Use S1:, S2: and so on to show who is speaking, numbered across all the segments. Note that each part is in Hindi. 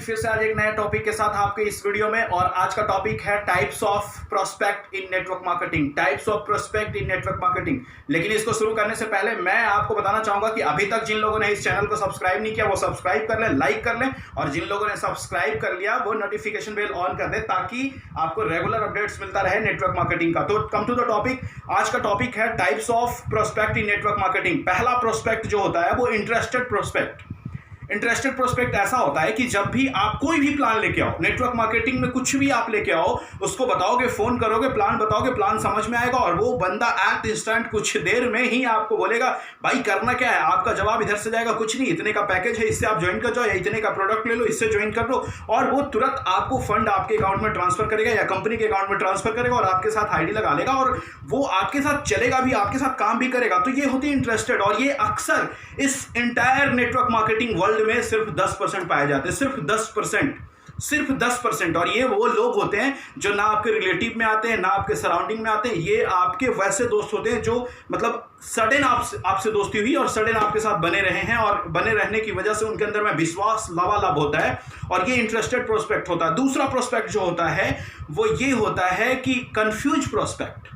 S1: फिर से आज एक नए टॉपिक के साथ आपके इस वीडियो में। और आज का टॉपिक है types of prospect in network marketing. Types of prospect in network marketing. लेकिन इसको शुरू करने से पहले मैं आपको बताना चाहूंगा कि अभी तक जिन लोगों ने इस चैनल को सब्सक्राइब नहीं किया वो सब्सक्राइब कर लें, लाइक कर लें, और जिन लोगों ने सब्सक्राइब कर लिया वो नोटिफिकेशन बेल ऑन कर दें ताकि आपको रेगुलर अपडेट्स मिलता रहे नेटवर्क मार्केटिंग का। तो कम टू द टॉपिक। आज का टॉपिक है types of prospect in network marketing. पहला प्रोस्पेक्ट जो होता है वो इंटरेस्टेड प्रोस्पेक्ट। इंटरेस्टेड प्रोस्पेक्ट ऐसा होता है कि जब भी आप कोई भी प्लान लेके आओ, नेटवर्क मार्केटिंग में कुछ भी आप लेके आओ, उसको बताओगे, फोन करोगे, प्लान बताओगे, प्लान समझ में आएगा और वो बंदा एट इंस्टेंट कुछ देर में ही आपको बोलेगा भाई करना क्या है। आपका जवाब इधर से जाएगा, कुछ नहीं, इतने का पैकेज है, इससे आप ज्वाइन कर जाओ, या इतने का प्रोडक्ट ले लो, इससे ज्वाइन कर लो, और वो तुरंत आपको फंड आपके अकाउंट में ट्रांसफर करेगा या कंपनी के अकाउंट में ट्रांसफर करेगा और आपके साथ आईडी लगा लेगा और वो आपके साथ चलेगा भी, आपके साथ काम भी करेगा। तो ये होती है इंटरेस्टेड, और ये अक्सर इस एंटायर नेटवर्क मार्केटिंग वर्ल्ड में सिर्फ 10% पाए जाते हैं। सिर्फ 10%। और ये वो लोग होते हैं जो ना आपके रिलेटिव में आते हैं, ना आपके सराउंडिंग में आते हैं। ये आपके वैसे दोस्त होते हैं जो मतलब सडन आपसे दोस्ती हुई और सडन आपके साथ बने रहे हैं, और बने रहने की वजह से उनके अंदर में विश्वास लबालब होता है, और ये इंटरेस्टेड प्रोस्पेक्ट होता है। दूसरा प्रोस्पेक्ट जो होता है वो ये होता है कि कंफ्यूज प्रोस्पेक्ट।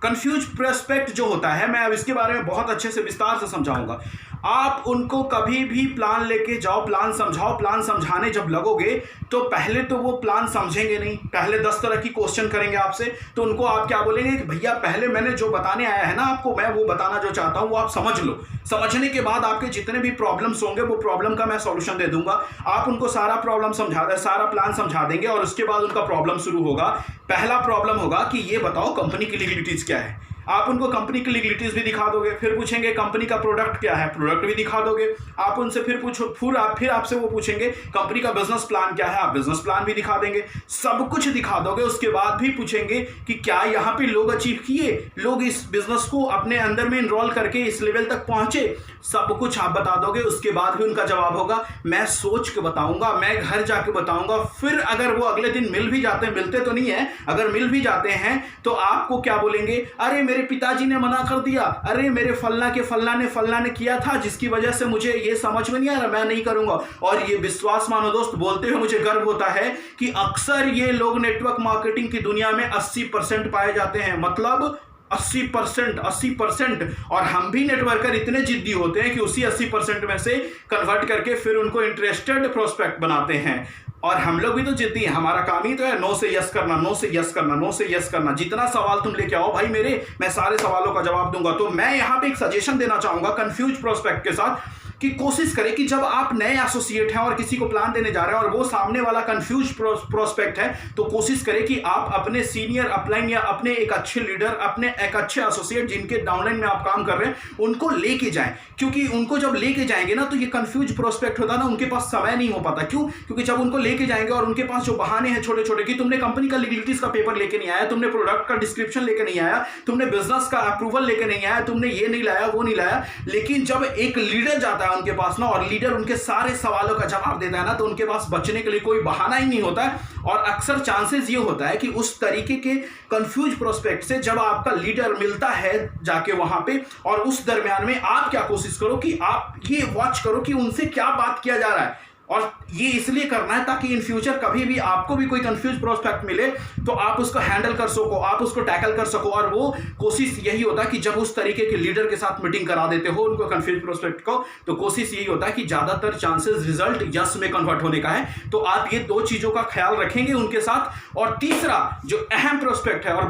S1: कंफ्यूज प्रोस्पेक्ट जो होता है, मैं अब इसके बारे में बहुत अच्छे से विस्तार से समझाऊंगा। आप उनको कभी भी प्लान लेके जाओ, प्लान समझाओ, प्लान समझाने जब लगोगे तो पहले तो वो प्लान समझेंगे नहीं, पहले 10 तरह की क्वेश्चन करेंगे आपसे। तो उनको आप क्या बोलेंगे कि भैया पहले मैंने जो बताने आया है ना आपको, मैं वो बताना जो चाहता हूं वो आप समझ लो। समझने के बाद आपके जितने भी प्रॉब्लम्स होंगे वो प्रॉब्लम का मैं सॉल्यूशन दे दूंगा। आप उनको सारा प्रॉब्लम सारा प्लान समझा देंगे और उसके बाद उनका प्रॉब्लम शुरू होगा। पहला प्रॉब्लम होगा कि ये बताओ कंपनी की लीगलिटीज क्या है। आप उनको कंपनी की लीगलिटीज भी दिखा दोगे, फिर पूछेंगे कंपनी का प्रोडक्ट क्या है, प्रोडक्ट भी दिखा दोगे। आप उनसे फिर आपसे वो पूछेंगे कंपनी का बिजनेस प्लान क्या है, आप बिजनेस प्लान भी दिखा देंगे, सब कुछ दिखा दोगे। उसके बाद भी पूछेंगे कि क्या यहाँ पे लोग अचीव किए, लोग इस बिजनेस को अपने अंदर में इनरोल करके इस लेवल तक पहुंचे, सब कुछ आप बता दोगे। उसके बाद भी उनका जवाब होगा मैं सोच के बताऊंगा, मैं घर जाके बताऊंगा। फिर अगर वो अगले दिन मिल भी जाते हैं, मिलते तो नहीं है, अगर मिल भी जाते हैं तो आपको क्या बोलेंगे, अरे मेरे पिताजी ने मना कर दिया, अरे मेरे फल्ला ने किया था जिसकी वजह से मुझे ये समझ में नहीं आ रहा, मैं नहीं करूंगा। और ये विश्वास मानो दोस्त, बोलते हुए मुझे गर्व होता है कि अक्सर ये लोग नेटवर्क मार्केटिंग की दुनिया में 80% पाए जाते हैं। मतलब 80%। और हम भी नेटवर्कर इतने जिद्दी होते हैं कि उसी 80% में से कन्वर्ट करके फिर उनको इंटरेस्टेड प्रोस्पेक्ट बनाते हैं। और हम लोग भी तो जिद्दी हैं, हमारा काम ही तो है नो से यस करना, नो से यस करना, नो से यस करना। जितना सवाल तुम लेके आओ भाई मेरे, मैं सारे सवालों का जवाब दूंगा। तो मैं यहां पे एक सजेशन देना चाहूंगा कंफ्यूज प्रोस्पेक्ट के साथ कि कोशिश करें कि जब आप नए एसोसिएट हैं और किसी को प्लान देने जा रहे हैं और वो सामने वाला कंफ्यूज प्रोस्पेक्ट है, तो कोशिश करें कि आप अपने सीनियर अपलाइन या अपने एक अच्छे लीडर, अपने एक अच्छे एसोसिएट जिनके डाउनलाइन में आप काम कर रहे हैं उनको लेके जाएं। क्योंकि उनको जब लेके जाएंगे ना तो ये कंफ्यूज प्रोस्पेक्ट होता है ना, उनके पास समय नहीं हो पाता। क्यों? क्योंकि जब उनको लेके जाएंगे और उनके पास जो बहाने हैं छोटे छोटे कि तुमने कंपनी का लीगलिटीज का पेपर लेके नहीं आया, तुमने प्रोडक्ट का डिस्क्रिप्शन लेके नहीं आया, तुमने बिजनेस का अप्रूवल लेके नहीं आया, तुमने ये नहीं लाया, वो नहीं लाया। लेकिन जब एक लीडर जाता है उनके पास ना और लीडर उनके सारे सवालों का जवाब देता है ना, तो उनके पास बचने के लिए कोई बहाना ही नहीं होता है। और अक्सर चांसेस ये होता है कि उस तरीके के कंफ्यूज प्रोस्पेक्ट से जब आपका लीडर मिलता है जाके वहां पे, और उस दरमियान में आप क्या कोशिश करो कि आप ये वॉच करो कि उनसे क्या बात किया जा रहा है। और ये इसलिए करना है ताकि इन फ्यूचर कभी भी आपको भी कोई कंफ्यूज प्रोस्पेक्ट मिले तो आप उसको हैंडल कर सको, आप उसको टैकल कर सको। और वो कोशिश यही होता है कि जब उस तरीके के लीडर के साथ मीटिंग करा देते हो उनको कंफ्यूज प्रोस्पेक्ट को, तो कोशिश यही होता है कि ज्यादातर चांसेस रिजल्ट यस में कन्वर्ट होने का है। तो आप ये दो चीजों का ख्याल रखेंगे उनके साथ। और तीसरा जो अहम प्रोस्पेक्ट है और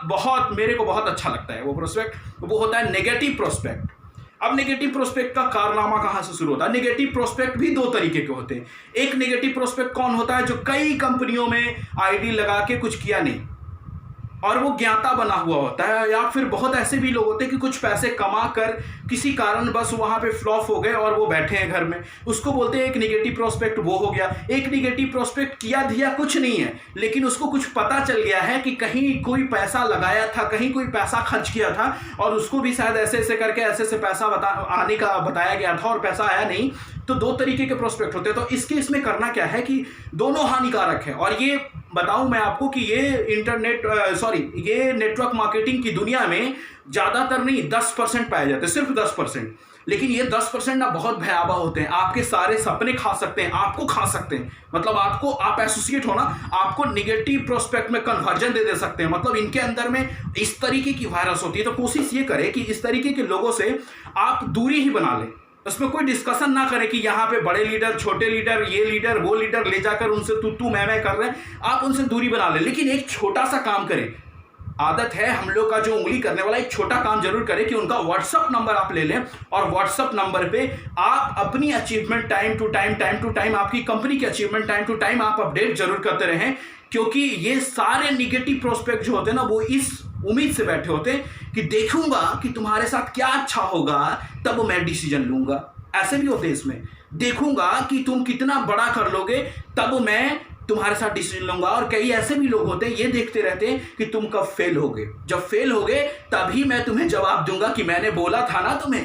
S1: बहुत मेरे को बहुत अच्छा लगता है वो प्रोस्पेक्ट, वो होता है नेगेटिव प्रोस्पेक्ट। अब नेगेटिव प्रोस्पेक्ट का कारनामा कहां से शुरू होता है? नेगेटिव प्रोस्पेक्ट भी दो तरीके के होते हैं। एक नेगेटिव प्रोस्पेक्ट कौन होता है? जो कई कंपनियों में आईडी लगा के कुछ किया नहीं और वो ज्ञाता बना हुआ होता है, या फिर बहुत ऐसे भी लोग होते हैं कि कुछ पैसे कमा कर किसी कारण बस वहां पे फ्लॉप हो गए और वो बैठे हैं घर में, उसको बोलते हैं एक नेगेटिव प्रोस्पेक्ट। वो हो गया एक नेगेटिव प्रोस्पेक्ट। किया दिया कुछ नहीं है, लेकिन उसको कुछ पता चल गया है कि कहीं कोई पैसा लगाया था, कहीं कोई पैसा खर्च किया था और उसको भी शायद ऐसे ऐसे करके ऐसे पैसा आने का बताया गया था और पैसा आया नहीं। तो दो तरीके के प्रोस्पेक्ट होते हैं। तो इसमें करना क्या है कि दोनों हानिकारक है और ये बताऊं मैं आपको कि ये ये नेटवर्क मार्केटिंग की दुनिया में ज़्यादातर नहीं 10% पाए जाते हैं, सिर्फ 10%। लेकिन ये 10% ना बहुत भयावह होते हैं, आपके सारे सपने खा सकते हैं, आपको खा सकते हैं। मतलब आप एसोसिएट हो ना, आपको निगेटिव प्रोस्पेक्ट में कन्वर्जन दे सकते हैं। मतलब इनके अंदर में इस तरीके की वायरस होती है। तो कोशिश ये करें कि इस तरीके के लोगों से आप दूरी ही बना लें, उसमें कोई डिस्कशन ना करें कि यहाँ पे बड़े लीडर, छोटे लीडर, ये लीडर, वो लीडर ले जाकर उनसे तू मैं कर रहे हैं। आप उनसे दूरी बना लें, लेकिन एक छोटा सा काम करें। आदत है हम लोग का जो उंगली करने वाला, एक छोटा काम जरूर करें कि उनका व्हाट्सअप नंबर आप ले लें और व्हाट्सअप नंबर पे आप अपनी अचीवमेंट टाइम टू टाइम आपकी कंपनी की अचीवमेंट टाइम टू टाइम आप अपडेट जरूर करते रहें। क्योंकि ये सारे निगेटिव प्रोस्पेक्ट जो होते हैं ना, वो इस उम्मीद से बैठे होते हैं कि देखूंगा कि तुम्हारे साथ क्या अच्छा होगा, तब मैं डिसीजन लूंगा। ऐसे भी होते हैं इसमें, देखूंगा कि तुम कितना बड़ा कर लोगे, तब मैं तुम्हारे साथ डिसीजन लूंगा। और कई ऐसे भी लोग होते हैं, ये देखते रहते हैं कि तुम कब फेल होगे, जब फेल होगे तभी मैं तुम्हें जवाब दूंगा कि मैंने बोला था ना तुम्हें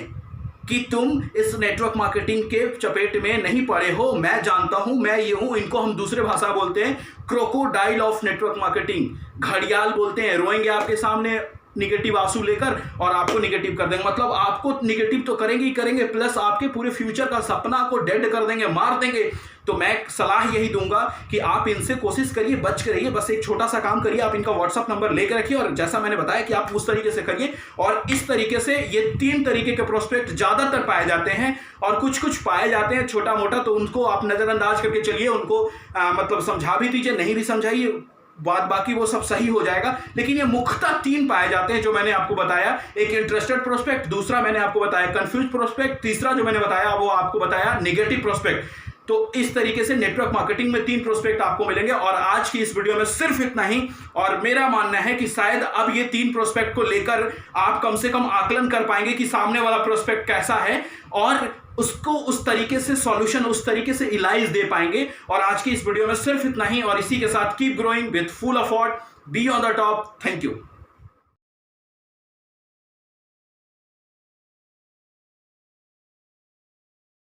S1: कि तुम इस नेटवर्क मार्केटिंग के चपेट में नहीं पड़े हो। मैं जानता हूं, मैं ये हूं। इनको हम दूसरे भाषा बोलते हैं क्रोकोडाइल ऑफ नेटवर्क मार्केटिंग। घड़ियाल बोलते हैं, रोएंगे आपके सामने निगेटिव आंसू लेकर और आपको निगेटिव कर देंगे। मतलब आपको निगेटिव तो करेंगे ही करेंगे, प्लस आपके पूरे फ्यूचर का सपना को डेड कर देंगे, मार देंगे। तो मैं सलाह यही दूंगा कि आप इनसे कोशिश करिए, बच के रहिए। बस एक छोटा सा काम करिए, आप इनका व्हाट्सअप नंबर लेकर रखिए और जैसा मैंने बताया कि आप उस तरीके से करिए। और इस तरीके से ये 3 तरीके के प्रोस्पेक्ट ज्यादातर पाए जाते हैं और कुछ पाए जाते हैं छोटा मोटा, तो उनको आप नजरअंदाज करके चलिए। उनको मतलब समझा भी दीजिए, नहीं भी समझाइए, बाकी वो सब सही हो जाएगा। लेकिन ये मुख्यतः 3 पाए जाते हैं जो मैंने आपको बताया। एक इंटरेस्टेड प्रोस्पेक्ट, दूसरा मैंने आपको बताया कंफ्यूज प्रोस्पेक्ट, तीसरा जो मैंने बताया वो आपको बताया नेगेटिव प्रोस्पेक्ट। तो इस तरीके से नेटवर्क मार्केटिंग में 3 प्रोस्पेक्ट आपको मिलेंगे। और आज की इस वीडियो में सिर्फ इतना ही। और मेरा मानना है कि शायद अब ये 3 प्रोस्पेक्ट को लेकर आप कम से कम आकलन कर पाएंगे कि सामने वाला प्रोस्पेक्ट कैसा है और उसको उस तरीके से सॉल्यूशन, उस तरीके से इलाज दे पाएंगे। और आज की इस वीडियो में सिर्फ इतना ही। और इसी के साथ keep growing with full effort, be on the top. Thank you.